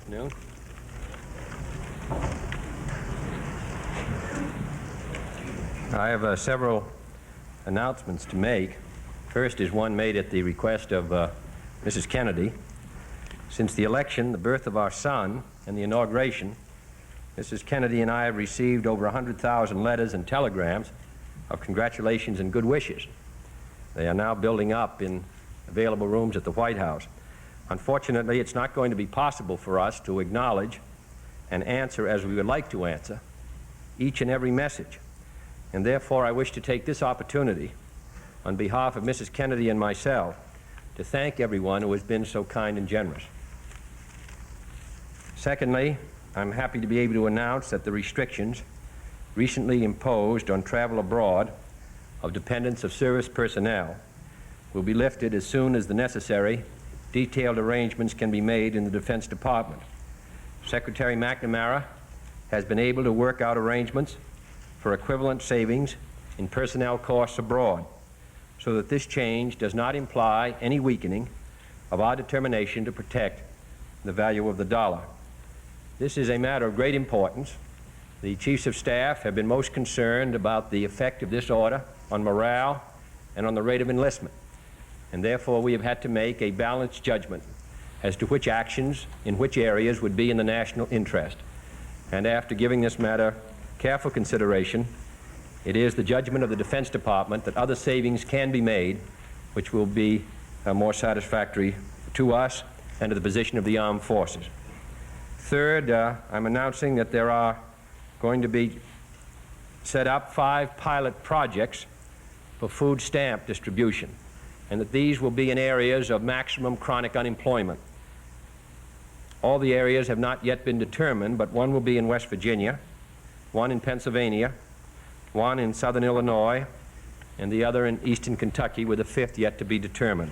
afternoon. I have several announcements to make. First is one made at the request of Mrs. Kennedy. Since the election, the birth of our son, and the inauguration, Mrs. Kennedy and I have received over 100,000 letters and telegrams of congratulations and good wishes. They are now building up in available rooms at the White House. Unfortunately, it's not going to be possible for us to acknowledge and answer as we would like to answer each and every message. And therefore, I wish to take this opportunity on behalf of Mrs. Kennedy and myself to thank everyone who has been so kind and generous. Secondly, I'm happy to be able to announce that the restrictions recently imposed on travel abroad of dependents of service personnel will be lifted as soon as the necessary detailed arrangements can be made in the Defense Department. Secretary McNamara has been able to work out arrangements for equivalent savings in personnel costs abroad, so that this change does not imply any weakening of our determination to protect the value of the dollar. This is a matter of great importance. The Chiefs of Staff have been most concerned about the effect of this order on morale and on the rate of enlistment, and therefore we have had to make a balanced judgment as to which actions in which areas would be in the national interest. And after giving this matter careful consideration, it is the judgment of the Defense Department that other savings can be made which will be more satisfactory to us and to the position of the armed forces. Third, I'm announcing that there are going to be set up 5 pilot projects for food stamp distribution, and that these will be in areas of maximum chronic unemployment. All the areas have not yet been determined, but one will be in West Virginia, one in Pennsylvania, one in southern Illinois, and the other in eastern Kentucky, with a 5th yet to be determined.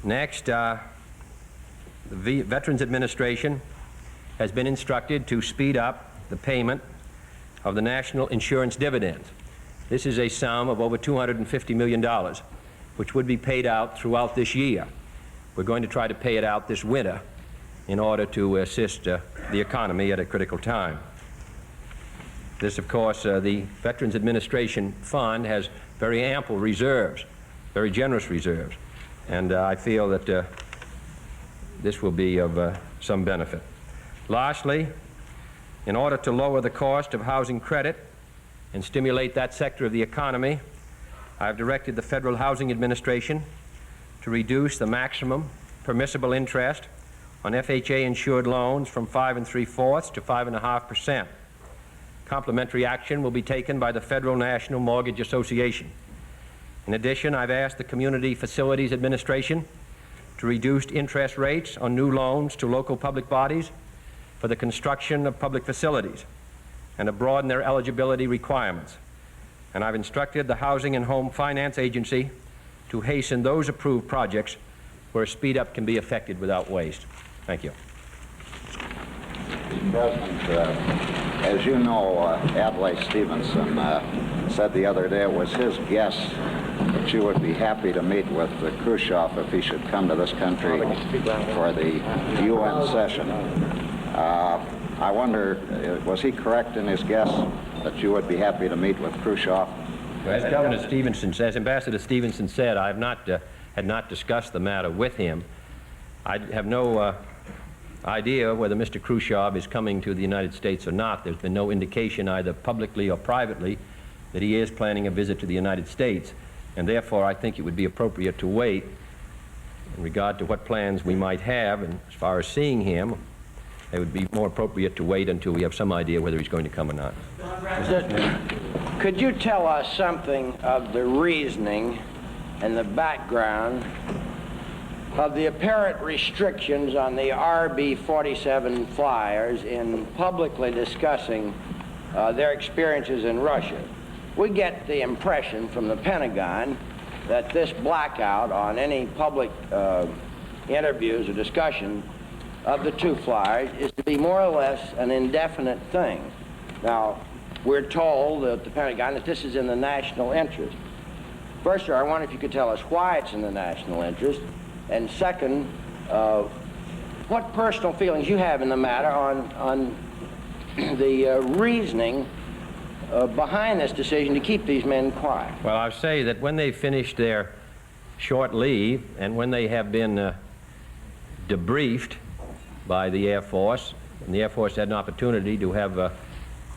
Next, the Veterans Administration has been instructed to speed up the payment of the national insurance dividends. This is a sum of over $250 million, which would be paid out throughout this year. We're going to try to pay it out this winter in order to assist the economy at a critical time. This, of course, the Veterans Administration Fund has very ample reserves, very generous reserves, and I feel that this will be of some benefit. Lastly, in order to lower the cost of housing credit and stimulate that sector of the economy, I've directed the Federal Housing Administration to reduce the maximum permissible interest on FHA-insured loans from 5 3/4 to 5.5%. Complementary action will be taken by the Federal National Mortgage Association. In addition, I've asked the Community Facilities Administration to reduce interest rates on new loans to local public bodies for the construction of public facilities and to broaden their eligibility requirements. And I've instructed the Housing and Home Finance Agency to hasten those approved projects where a speed up can be effected without waste. Thank you. Mr. President, as you know, Adlai Stevenson said the other day it was his guess that you would be happy to meet with Khrushchev if he should come to this country for the UN session. I wonder, was he correct in his guess that you would be happy to meet with Khrushchev? As Ambassador Stevenson said, I have had not discussed the matter with him. I have no idea whether Mr. Khrushchev is coming to the United States or not. There's been no indication either publicly or privately that he is planning a visit to the United States, and therefore I think it would be appropriate to wait in regard to what plans we might have, and as far as seeing him, it would be more appropriate to wait until we have some idea whether he's going to come or not. Could you tell us something of the reasoning and the background of the apparent restrictions on the RB-47 flyers in publicly discussing their experiences in Russia? We get the impression from the Pentagon that this blackout on any public interviews or discussion of the 2 flyers is to be more or less an indefinite thing. Now, we're told at the Pentagon that this is in the national interest. First, sir, I wonder if you could tell us why it's in the national interest, and second, what personal feelings you have in the matter on the reasoning behind this decision to keep these men quiet. Well, I'll say that when they finished their short leave and when they have been debriefed by the Air Force, and the Air Force had an opportunity to have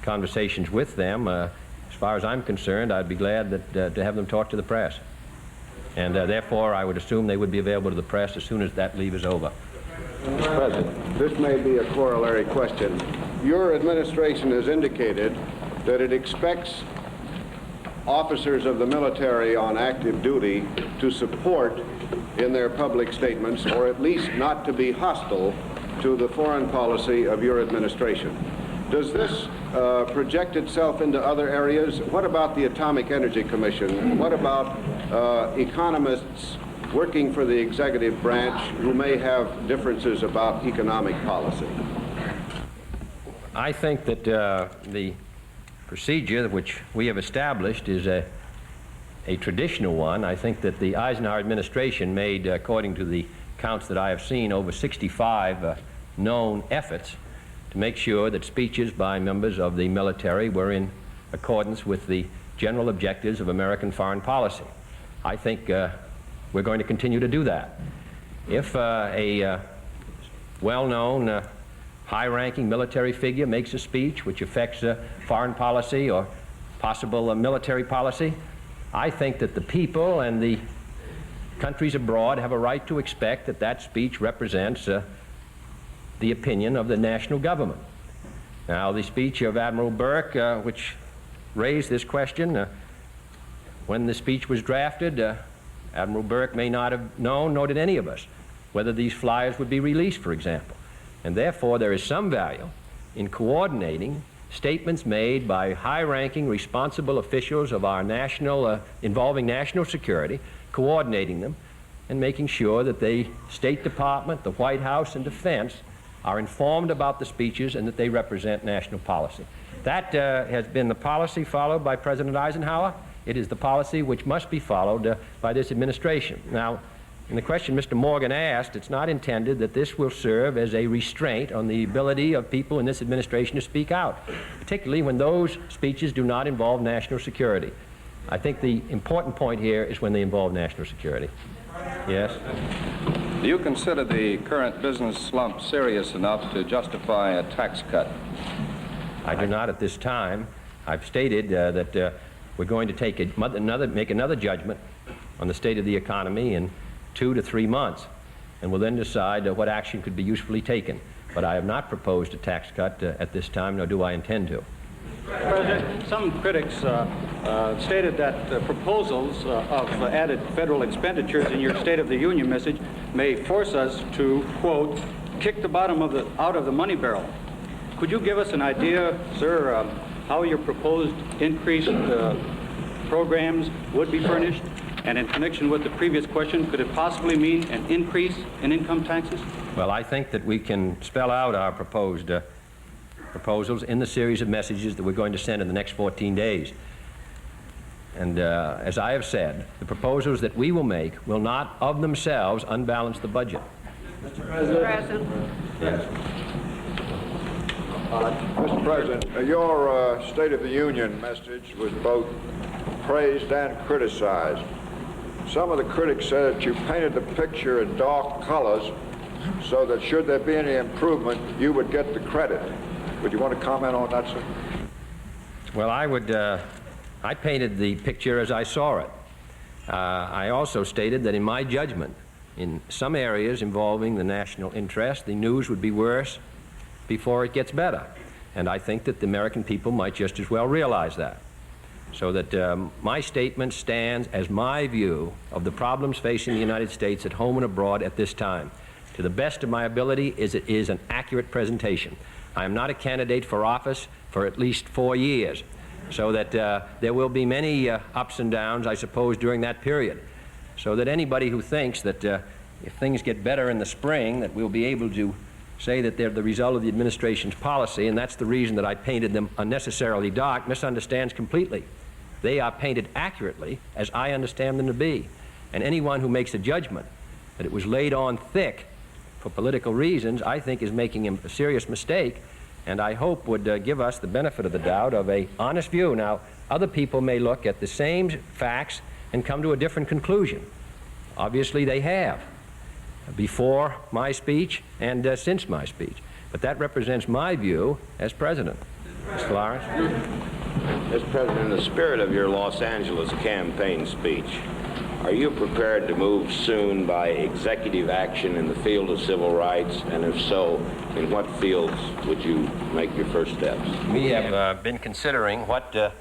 conversations with them, as far as I'm concerned, I'd be glad that, to have them talk to the press. And therefore, I would assume they would be available to the press as soon as that leave is over. Mr. President, this may be a corollary question. Your administration has indicated that it expects officers of the military on active duty to support in their public statements, or at least not to be hostile to the foreign policy of your administration. Does this project itself into other areas? What about the Atomic Energy Commission? What about economists working for the executive branch who may have differences about economic policy? I think that the procedure which we have established is a traditional one. I think that the Eisenhower administration made, according to the counts that I have seen, over 65 known efforts to make sure that speeches by members of the military were in accordance with the general objectives of American foreign policy. I think we're going to continue to do that. If a well-known, high-ranking military figure makes a speech which affects foreign policy or possible military policy, I think that the people and the countries abroad have a right to expect that that speech represents the opinion of the national government. Now, the speech of Admiral Burke, which raised this question, when the speech was drafted, Admiral Burke may not have known, nor did any of us, whether these flyers would be released, for example. And therefore, there is some value in coordinating statements made by high-ranking, responsible officials of our national, involving national security, coordinating them and making sure that the State Department, the White House, and Defense are informed about the speeches and that they represent national policy. That has been the policy followed by President Eisenhower. It is the policy which must be followed by this administration. Now, in the question Mr. Morgan asked, it's not intended that this will serve as a restraint on the ability of people in this administration to speak out, particularly when those speeches do not involve national security. I think the important point here is when they involve national security. Yes? Do you consider the current business slump serious enough to justify a tax cut? I do not at this time. I've stated that we're going to take make another judgment on the state of the economy in 2 to 3 months, and we'll then decide what action could be usefully taken. But I have not proposed a tax cut at this time, nor do I intend to. President, some critics stated that the proposals of added federal expenditures in your State of the Union message may force us to, quote, kick the bottom out of the money barrel. Could you give us an idea, sir, how your proposed increased programs would be furnished? And in connection with the previous question, could it possibly mean an increase in income taxes? Well, I think that we can spell out our proposed proposals in the series of messages that we're going to send in the next 14 days. And as I have said, the proposals that we will make will not of themselves unbalance the budget. Mr. President. Yes. Mr. President, your State of the Union message was both praised and criticized. Some of the critics said that you painted the picture in dark colors so that should there be any improvement, you would get the credit. Would you want to comment on that, sir? Well, I painted the picture as I saw it. I also stated that in my judgment, in some areas involving the national interest, the news would be worse before it gets better. And I think that the American people might just as well realize that. So that my statement stands as my view of the problems facing the United States at home and abroad at this time. To the best of my ability, it is an accurate presentation. I am not a candidate for office for at least 4 years, so that there will be many ups and downs, I suppose, during that period. So that anybody who thinks that if things get better in the spring, that we'll be able to say that they're the result of the administration's policy, and that's the reason that I painted them unnecessarily dark, misunderstands completely. They are painted accurately as I understand them to be. And anyone who makes a judgment that it was laid on thick for political reasons, I think is making a serious mistake, and I hope would give us the benefit of the doubt of an honest view. Now, other people may look at the same facts and come to a different conclusion. Obviously, they have, before my speech and since my speech. But that represents my view as president. Mr. Lawrence? Mr. President, in the spirit of your Los Angeles campaign speech, are you prepared to move soon by executive action in the field of civil rights? And if so, in what fields would you make your first steps? We have been considering what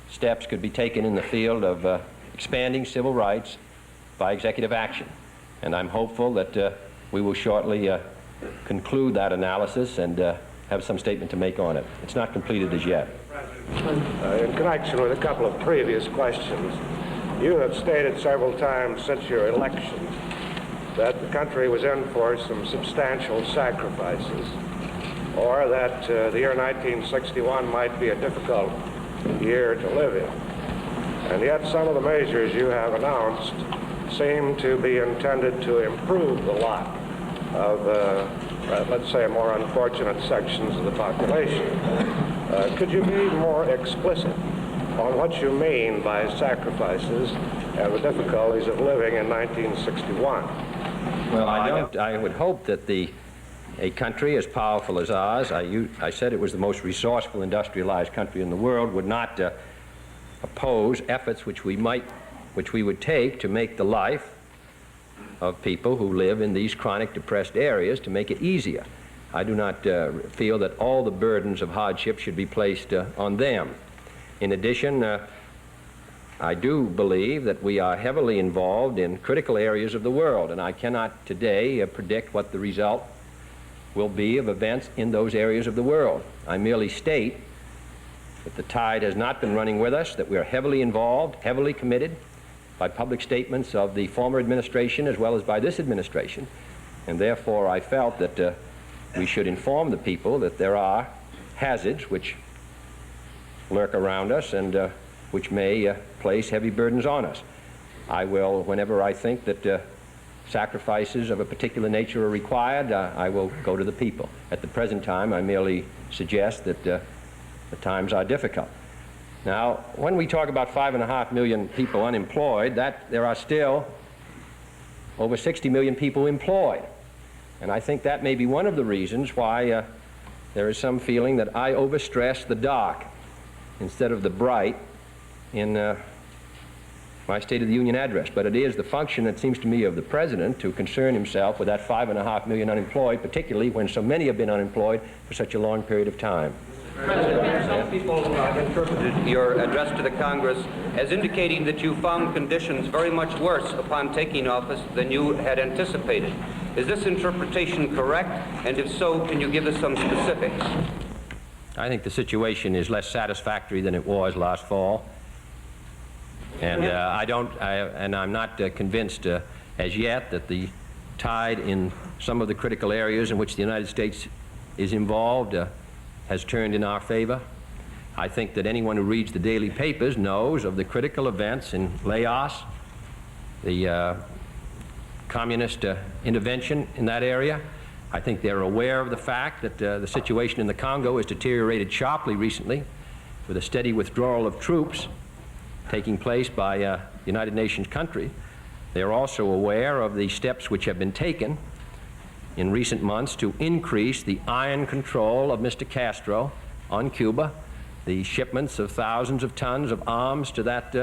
steps could be taken in the field of expanding civil rights by executive action. And I'm hopeful that we will shortly conclude that analysis and have some statement to make on it. It's not completed as yet. In connection with a couple of previous questions, you have stated several times since your election that the country was in for some substantial sacrifices, or that the year 1961 might be a difficult year to live in. And yet some of the measures you have announced seem to be intended to improve the lot of, let's say, more unfortunate sections of the population. Could you be more explicit on what you mean by sacrifices and the difficulties of living in 1961? Well, I would hope that a country as powerful as ours, I said it was the most resourceful, industrialized country in the world, would not oppose efforts which we would take to make the life of people who live in these chronic depressed areas, to make it easier. I do not feel that all the burdens of hardship should be placed on them. In addition, I do believe that we are heavily involved in critical areas of the world, and I cannot today predict what the result will be of events in those areas of the world. I merely state that the tide has not been running with us, that we are heavily involved, heavily committed by public statements of the former administration as well as by this administration, and therefore I felt that we should inform the people that there are hazards which lurk around us and which may place heavy burdens on us. I will, whenever I think that sacrifices of a particular nature are required, I will go to the people. At the present time, I merely suggest that the times are difficult. Now, when we talk about 5.5 million people unemployed, there are still over 60 million people employed. And I think that may be one of the reasons why there is some feeling that I overstress the dark instead of the bright in my State of the Union address. But it is the function, it seems to me, of the President to concern himself with that 5.5 million unemployed, particularly when so many have been unemployed for such a long period of time. President, some people have interpreted your address to the Congress as indicating that you found conditions very much worse upon taking office than you had anticipated. Is this interpretation correct? And if so, can you give us some specifics? I think the situation is less satisfactory than it was last fall. And I'm not convinced as yet that the tide in some of the critical areas in which the United States is involved has turned in our favor. I think that anyone who reads the daily papers knows of the critical events in Laos, the communist intervention in that area. I think they're aware of the fact that the situation in the Congo has deteriorated sharply recently, with a steady withdrawal of troops taking place by the United Nations country. They are also aware of the steps which have been taken in recent months to increase the iron control of Mr. Castro on Cuba, the shipments of thousands of tons of arms to that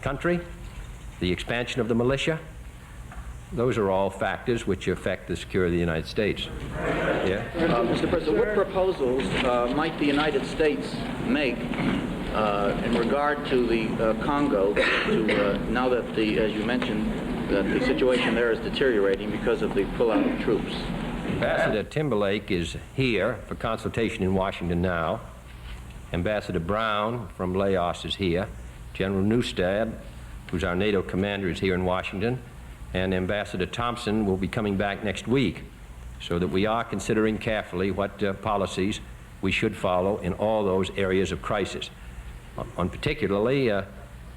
country, the expansion of the militia. Those are all factors which affect the security of the United States. Yeah? Mr. President, what proposals might the United States make in regard to the Congo, now that as you mentioned, that the situation there is deteriorating because of the pullout of troops? Ambassador Timberlake is here for consultation in Washington now. Ambassador Brown from Laos is here. General Neustadt, who's our NATO commander, is here in Washington. And Ambassador Thompson will be coming back next week, so that we are considering carefully what policies we should follow in all those areas of crisis. On particularly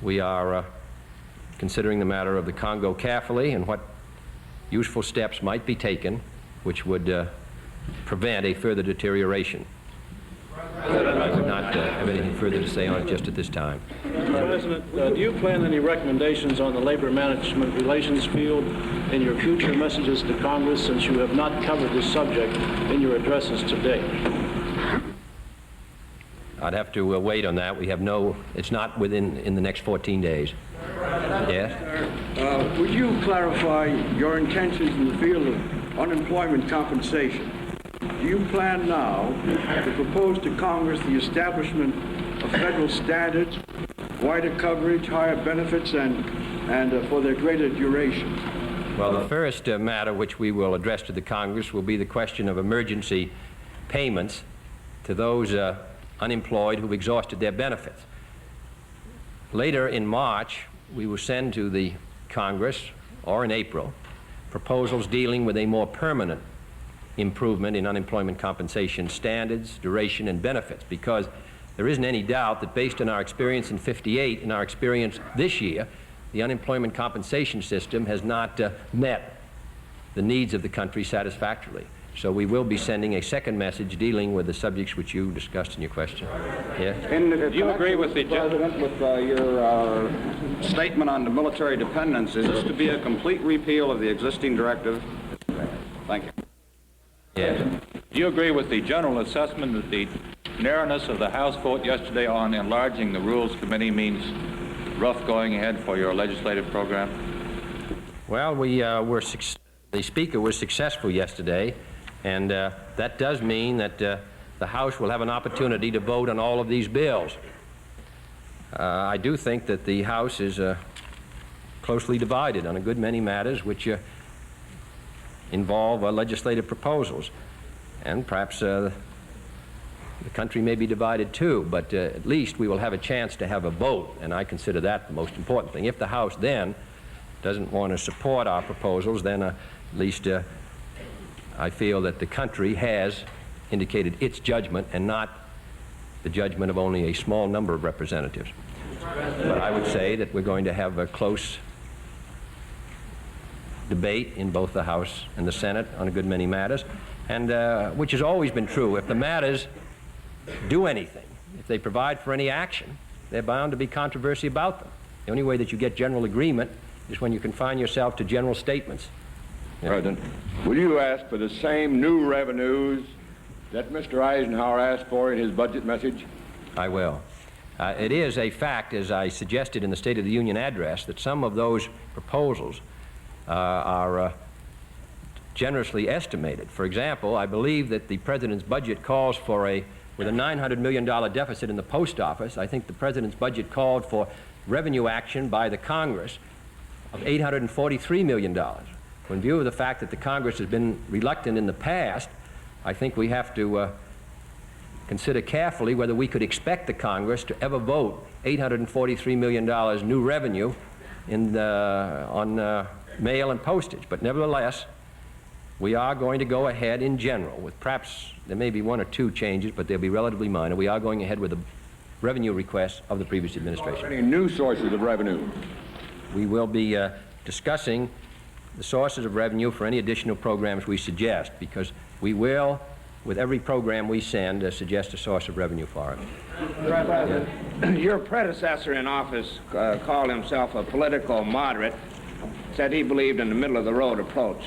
we are considering the matter of the Congo carefully and what useful steps might be taken which would prevent a further deterioration. I would not have anything further to say on it just at this time. Mr. President, do you plan any recommendations on the labor management relations field in your future messages to Congress, since you have not covered this subject in your addresses to date? I'd have to wait on that. We have no, it's not in the next 14 days. Yes? Would you clarify your intentions in the field of unemployment compensation? Do you plan now to propose to Congress the establishment of federal standards, wider coverage, higher benefits, and for their greater duration? Well, the first matter which we will address to the Congress will be the question of emergency payments to those unemployed who've exhausted their benefits. Later in March, we will send to the Congress, or in April, proposals dealing with a more permanent improvement in unemployment compensation standards, duration, and benefits, because there isn't any doubt that based on our experience in '58 and our experience this year, the unemployment compensation system has not met the needs of the country satisfactorily. So we will be sending a second message dealing with the subjects which you discussed in your question. Yes? Do you agree with the President with your statement on the military dependence? Is this to be a complete repeal of the existing directive? Thank you. Yes. Do you agree with the general assessment that the narrowness of the House vote yesterday on enlarging the Rules Committee means rough going ahead for your legislative program? Well, the Speaker was successful yesterday, and that does mean that the House will have an opportunity to vote on all of these bills. I do think that the House is closely divided on a good many matters which involve legislative proposals, and perhaps the country may be divided too, but at least we will have a chance to have a vote, and I consider that the most important thing. If the House then doesn't want to support our proposals, then at least I feel that the country has indicated its judgment and not the judgment of only a small number of representatives. But I would say that we're going to have a close debate in both the House and the Senate on a good many matters, and which has always been true. If the matters do anything, if they provide for any action, they're bound to be controversy about them. The only way that you get general agreement is when you confine yourself to general statements. Yeah. President, will you ask for the same new revenues that Mr. Eisenhower asked for in his budget message? I will. It is a fact, as I suggested in the State of the Union address, that some of those proposals are generously estimated. For example, I believe that the President's budget calls for with a $900 million deficit in the post office, I think the President's budget called for revenue action by the Congress of $843 million. In view of the fact that the Congress has been reluctant in the past, I think we have to consider carefully whether we could expect the Congress to ever vote $843 million new revenue on mail and postage. But nevertheless, we are going to go ahead in general with perhaps there may be one or two changes, but they'll be relatively minor. We are going ahead with the revenue requests of the previous administration. Any new sources of revenue? We will be discussing the sources of revenue for any additional programs we suggest, because we will, with every program we send, suggest a source of revenue for it. Yeah. Your predecessor in office called himself a political moderate, said he believed in the middle-of-the-road approach.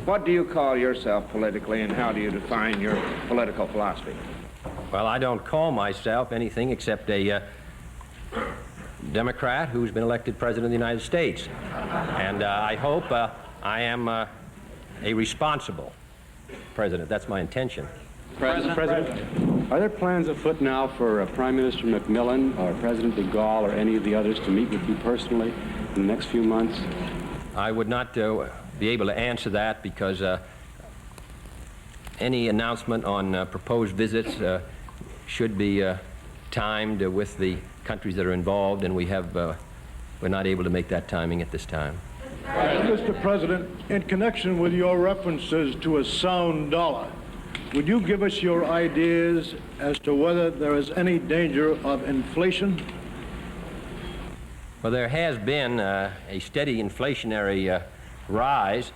What do you call yourself politically, and how do you define your political philosophy? Well, I don't call myself anything except a Democrat who's been elected President of the United States. And I hope I am a responsible president. That's my intention. President, are there plans afoot now for Prime Minister Macmillan or President de Gaulle or any of the others to meet with you personally in the next few months? I would not be able to answer that, because any announcement on proposed visits should be timed with the countries that are involved, and we're not able to make that timing at this time. Mr. President, in connection with your references to a sound dollar, would you give us your ideas as to whether there is any danger of inflation? Well, there has been a steady inflationary rise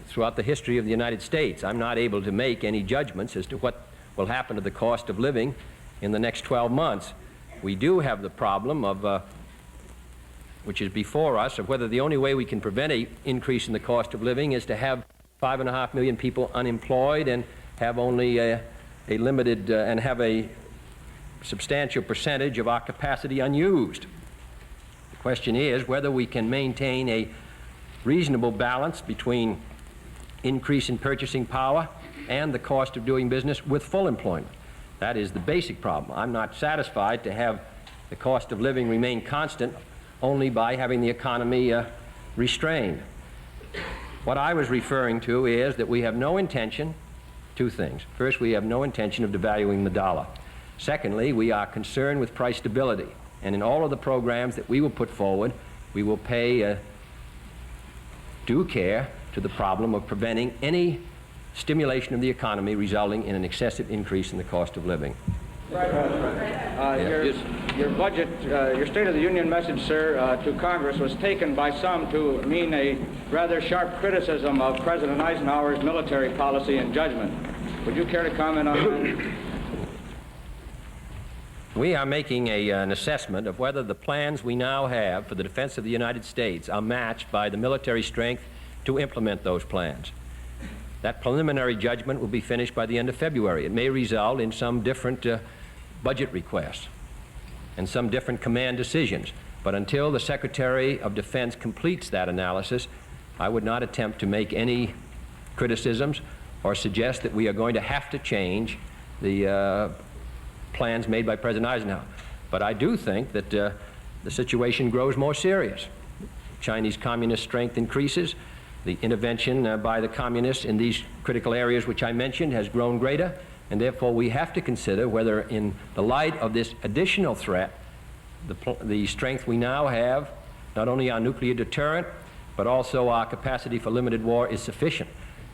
throughout the history of the United States. I'm not able to make any judgments as to what will happen to the cost of living in the next 12 months. We do have the problem of, which is before us, of whether the only way we can prevent an increase in the cost of living is to have 5.5 million people unemployed and have only a limited and have a substantial percentage of our capacity unused. The question is whether we can maintain a reasonable balance between increase in purchasing power and the cost of doing business with full employment. That is the basic problem. I'm not satisfied to have the cost of living remain constant only by having the economy restrained. What I was referring to is that we have no intention, two things. First, we have no intention of devaluing the dollar. Secondly, we are concerned with price stability. And in all of the programs that we will put forward, we will pay due care to the problem of preventing any stimulation of the economy resulting in an excessive increase in the cost of living. Your budget, your State of the Union message, sir, to Congress was taken by some to mean a rather sharp criticism of President Eisenhower's military policy and judgment. Would you care to comment on that? We are making an assessment of whether the plans we now have for the defense of the United States are matched by the military strength to implement those plans. That preliminary judgment will be finished by the end of February. It may result in some different budget requests and some different command decisions. But until the Secretary of Defense completes that analysis, I would not attempt to make any criticisms or suggest that we are going to have to change the plans made by President Eisenhower. But I do think that the situation grows more serious. Chinese communist strength increases. The intervention by the communists in these critical areas which I mentioned has grown greater, and therefore we have to consider whether in the light of this additional threat, the strength we now have, not only our nuclear deterrent, but also our capacity for limited war is sufficient.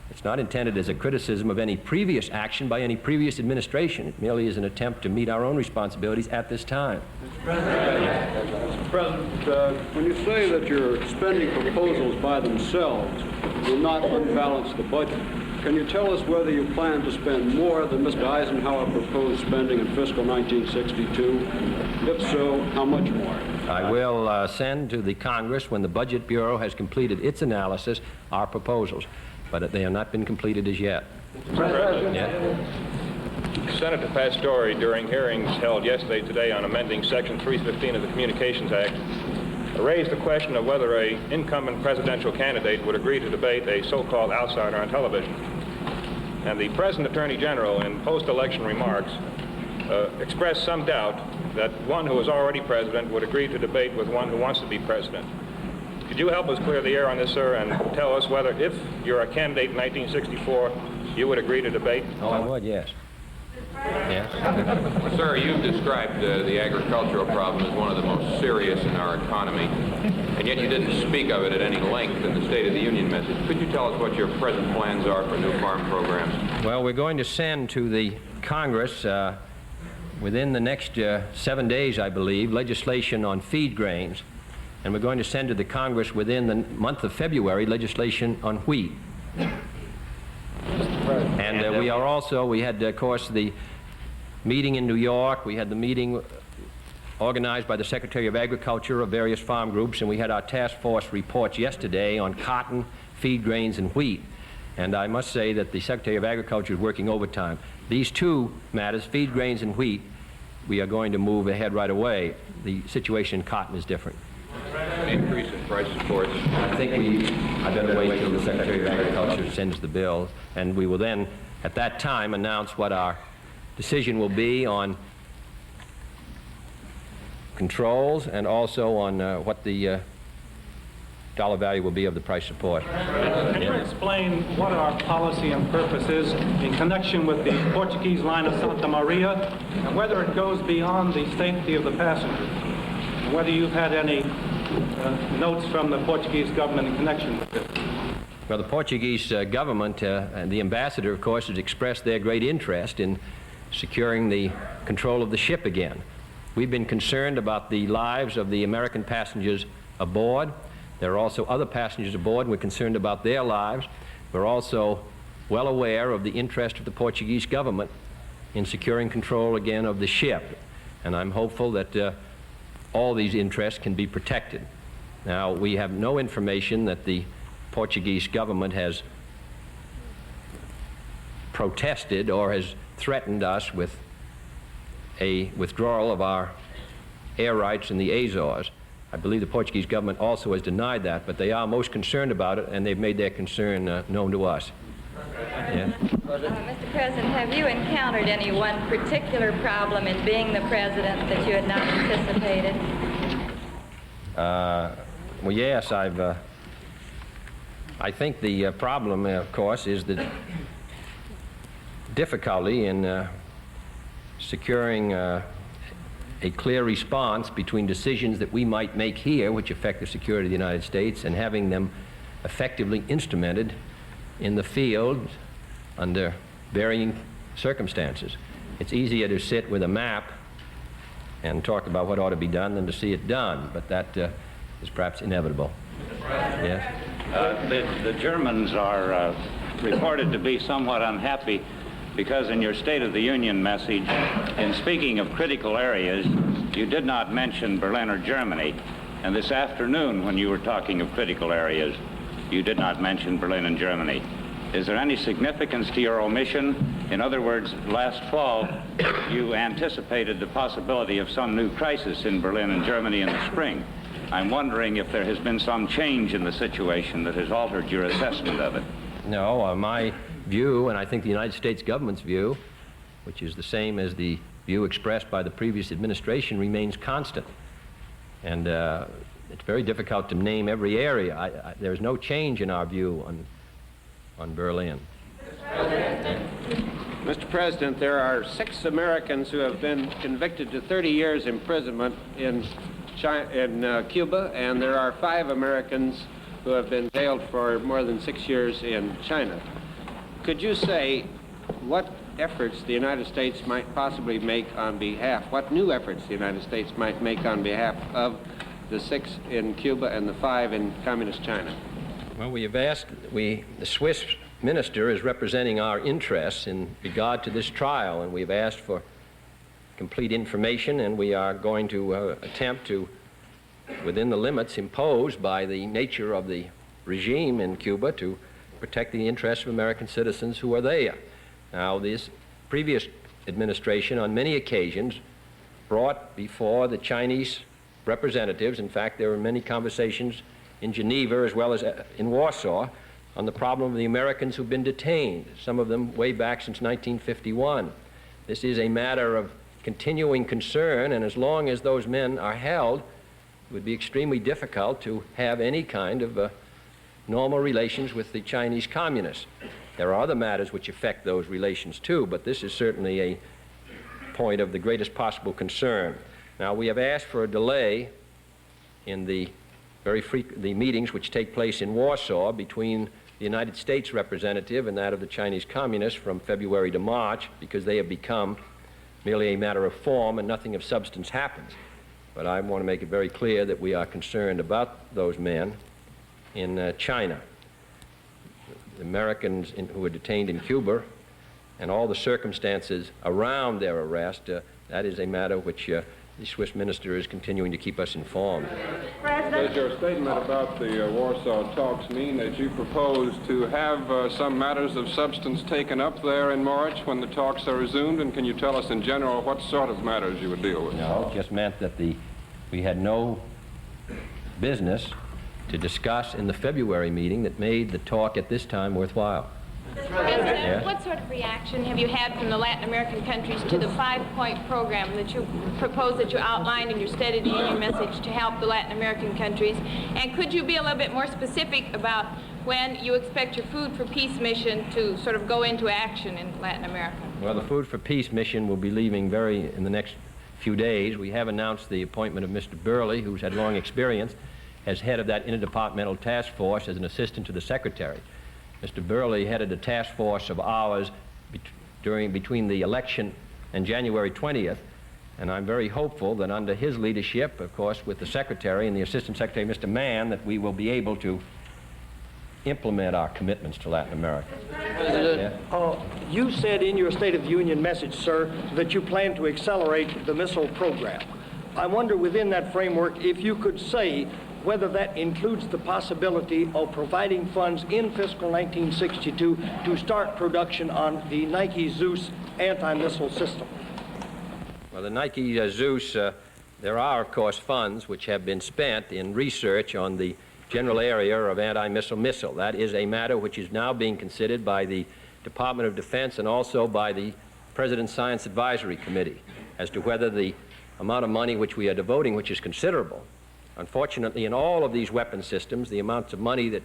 It's not intended as a criticism of any previous action by any previous administration. It merely is an attempt to meet our own responsibilities at this time. Mr. President, when you say that your spending proposals by themselves will not unbalance the budget, can you tell us whether you plan to spend more than Mr. Eisenhower proposed spending in fiscal 1962? If so, how much more? I will send to the Congress, when the Budget Bureau has completed its analysis, our proposals. But they have not been completed as yet. President. Yeah. Senator Pastore, during hearings held yesterday today on amending Section 315 of the Communications Act, raised the question of whether an incumbent presidential candidate would agree to debate a so-called outsider on television. And the present Attorney General, in post-election remarks, expressed some doubt that one who is already president would agree to debate with one who wants to be president. Could you help us clear the air on this, sir, and tell us whether, if you're a candidate in 1964, you would agree to debate? Oh, I would, yes. Yes. Sir, you've described the agricultural problem as one of the most serious in our economy, and yet you didn't speak of it at any length in the State of the Union message. Could you tell us what your present plans are for new farm programs? Well, we're going to send to the Congress within the next 7 days, I believe, legislation on feed grains. And we're going to send to the Congress within the month of February legislation on wheat. And we are also, we had, of course, the meeting in New York. We had the meeting organized by the Secretary of Agriculture of various farm groups, and we had our task force reports yesterday on cotton, feed grains, and wheat. And I must say that the Secretary of Agriculture is working overtime. These two matters, feed grains and wheat, we are going to move ahead right away. The situation in cotton is different. Increase in price supports. I think I'd better wait until the Secretary of Agriculture sends the bill, and we will then, at that time, announce what our decision will be on controls and also on what the dollar value will be of the price support. Can you explain what our policy and purpose is in connection with the Portuguese line of Santa Maria, and whether it goes beyond the safety of the passengers, and whether you've had any notes from the Portuguese government in connection with this? Well, the Portuguese government and the ambassador, of course, has expressed their great interest in securing the control of the ship again. We've been concerned about the lives of the American passengers aboard. There are also other passengers aboard, and we're concerned about their lives. We're also well aware of the interest of the Portuguese government in securing control again of the ship. And I'm hopeful that all these interests can be protected. Now, we have no information that the Portuguese government has protested or has threatened us with a withdrawal of our air rights in the Azores. I believe the Portuguese government also has denied that, but they are most concerned about it, and they've made their concern known to us. Yeah. Mr. President, have you encountered any one particular problem in being the president that you had not anticipated? Well, yes, I think the problem, of course, is the difficulty in securing a clear response between decisions that we might make here, which affect the security of the United States, and having them effectively instrumented in the field under varying circumstances. It's easier to sit with a map and talk about what ought to be done than to see it done, but that is perhaps inevitable. Yes? The Germans are reported to be somewhat unhappy because in your State of the Union message, in speaking of critical areas, you did not mention Berlin or Germany. And this afternoon, when you were talking of critical areas, you did not mention Berlin and Germany. Is there any significance to your omission? In other words, last fall, you anticipated the possibility of some new crisis in Berlin and Germany in the spring. I'm wondering if there has been some change in the situation that has altered your assessment of it. No, my view, and I think the United States government's view, which is the same as the view expressed by the previous administration, remains constant. And it's very difficult to name every area. There's no change in our view on Berlin. Mr. President, there are 6 Americans who have been convicted to 30 years imprisonment in Cuba, and there are 5 Americans who have been jailed for more than 6 years in China. Could you say what efforts the United States might possibly make on behalf, what new efforts the United States might make on behalf of the 6 in Cuba and the 5 in Communist China? Well, we have asked, the Swiss minister is representing our interests in regard to this trial, and we've asked for complete information, and we are going to attempt to, within the limits imposed by the nature of the regime in Cuba, to protect the interests of American citizens who are there. Now, this previous administration on many occasions brought before the Chinese representatives, in fact there were many conversations in Geneva as well as in Warsaw, on the problem of the Americans who've been detained, some of them way back since 1951. This is a matter of continuing concern, and as long as those men are held, it would be extremely difficult to have any kind of normal relations with the Chinese communists. There are other matters which affect those relations too, but this is certainly a point of the greatest possible concern. Now, we have asked for a delay in the the meetings which take place in Warsaw between the United States representative and that of the Chinese communists from February to March, because they have become merely a matter of form and nothing of substance happens. But I want to make it very clear that we are concerned about those men in China. The Americans who were detained in Cuba and all the circumstances around their arrest, that is a matter which the Swiss minister is continuing to keep us informed. Does your statement about the Warsaw talks mean that you propose to have some matters of substance taken up there in March when the talks are resumed? And can you tell us in general what sort of matters you would deal with? No, it just meant that we had no business to discuss in the February meeting that made the talk at this time worthwhile. Mr. President, yes? what sort of reaction have you had from the Latin American countries to the 5-point program that you proposed, that you outlined in your State of the Union message to help the Latin American countries? And could you be a little bit more specific about when you expect your Food for Peace mission to sort of go into action in Latin America? Well, the Food for Peace mission will be leaving in the next few days. We have announced the appointment of Mr. Burley, who's had long experience as head of that interdepartmental task force as an assistant to the Secretary. Mr. Burley headed a task force of ours between the election and January 20th, And I'm very hopeful that under his leadership, of course, with the Secretary and the Assistant Secretary, Mr. Mann, that we will be able to implement our commitments to Latin America. President, you said in your State of the Union message, sir, that you plan to accelerate the missile program. I wonder within that framework if you could say whether that includes the possibility of providing funds in fiscal 1962 to start production on the Nike Zeus anti-missile system. Well, the Nike Zeus, there are, of course, funds which have been spent in research on the general area of anti-missile missile. That is a matter which is now being considered by the Department of Defense and also by the President's Science Advisory Committee as to whether the amount of money which we are devoting, which is considerable. Unfortunately, in all of these weapon systems, the amounts of money that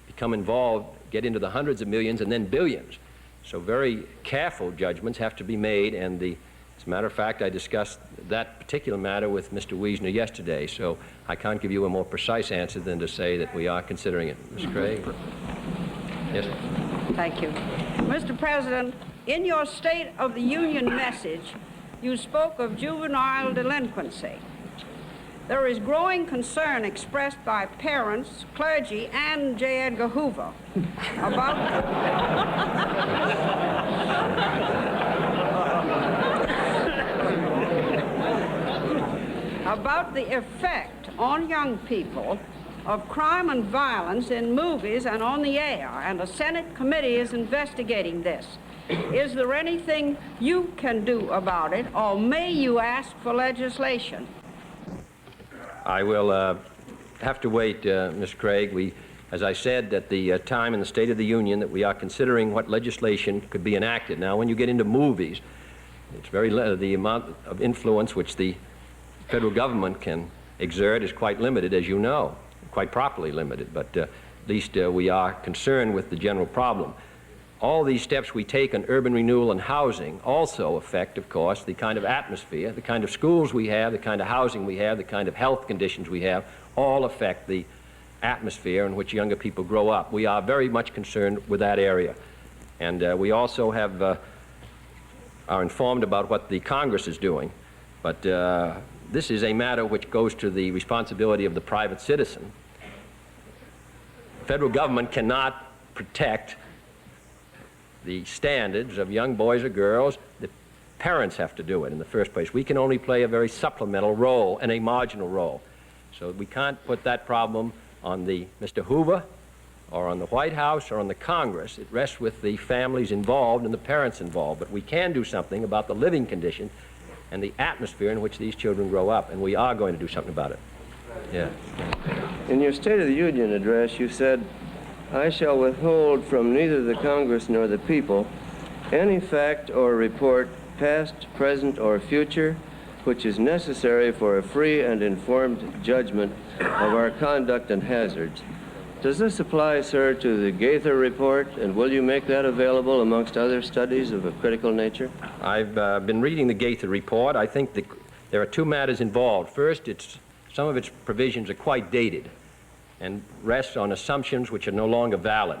become involved get into the hundreds of millions and then billions. So very careful judgments have to be made, and as a matter of fact, I discussed that particular matter with Mr. Wiesner yesterday, so I can't give you a more precise answer than to say that we are considering it. Ms. Craig? Yes? Thank you. Mr. President, in your State of the Union message, you spoke of juvenile delinquency. There is growing concern expressed by parents, clergy, and J. Edgar Hoover about the effect on young people of crime and violence in movies and on the air, and a Senate committee is investigating this. Is there anything you can do about it, or may you ask for legislation? I will have to wait, Ms. Craig. As I said at the time in the State of the Union, that we are considering what legislation could be enacted. Now, when you get into movies, it's the amount of influence which the federal government can exert is quite limited, as you know, quite properly limited, but at least we are concerned with the general problem. All these steps we take on urban renewal and housing also affect, of course, the kind of atmosphere, the kind of schools we have, the kind of housing we have, the kind of health conditions we have, all affect the atmosphere in which younger people grow up. We are very much concerned with that area. And we also are informed about what the Congress is doing, but this is a matter which goes to the responsibility of the private citizen. The federal government cannot protect the standards of young boys or girls. The parents have to do it in the first place. We can only play a very supplemental role and a marginal role. So we can't put that problem on Mr. Hoover or on the White House or on the Congress. It rests with the families involved and the parents involved. But we can do something about the living condition and the atmosphere in which these children grow up, and we are going to do something about it. Yeah. In your State of the Union address, you said, "I shall withhold from neither the Congress nor the people any fact or report, past, present, or future, which is necessary for a free and informed judgment of our conduct and hazards." Does this apply, sir, to the Gaither Report, and will you make that available amongst other studies of a critical nature? I've been reading the Gaither Report. I think there are two matters involved. First, some of its provisions are quite dated and rest on assumptions which are no longer valid.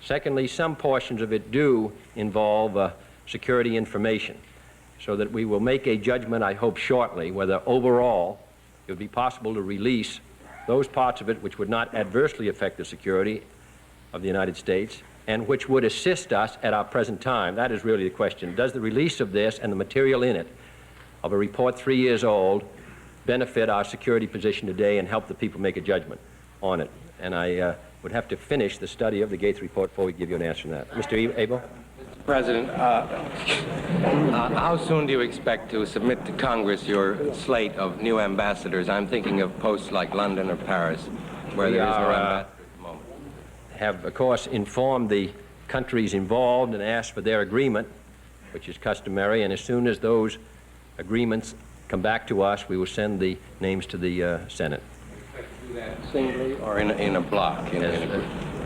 Secondly, some portions of it do involve security information, so that we will make a judgment, I hope shortly, whether overall it would be possible to release those parts of it which would not adversely affect the security of the United States and which would assist us at our present time. That is really the question. Does the release of this and the material in it of a report 3 years old benefit our security position today and help the people make a judgment on it? And I would have to finish the study of the Gaither Report before we give you an answer to that. Mr. Abel? President, how soon do you expect to submit to Congress your slate of new ambassadors? I'm thinking of posts like London or Paris, where there is no ambassador at the moment. Have, of course, informed the countries involved and asked for their agreement, which is customary, and as soon as those agreements come back to us, we will send the names to the Senate. Do that singly or in a block? As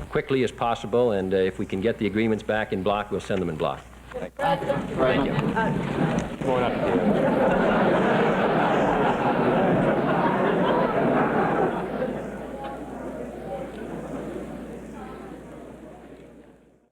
quickly as possible, and if we can get the agreements back in block, we'll send them in block. Thank you. Come on up.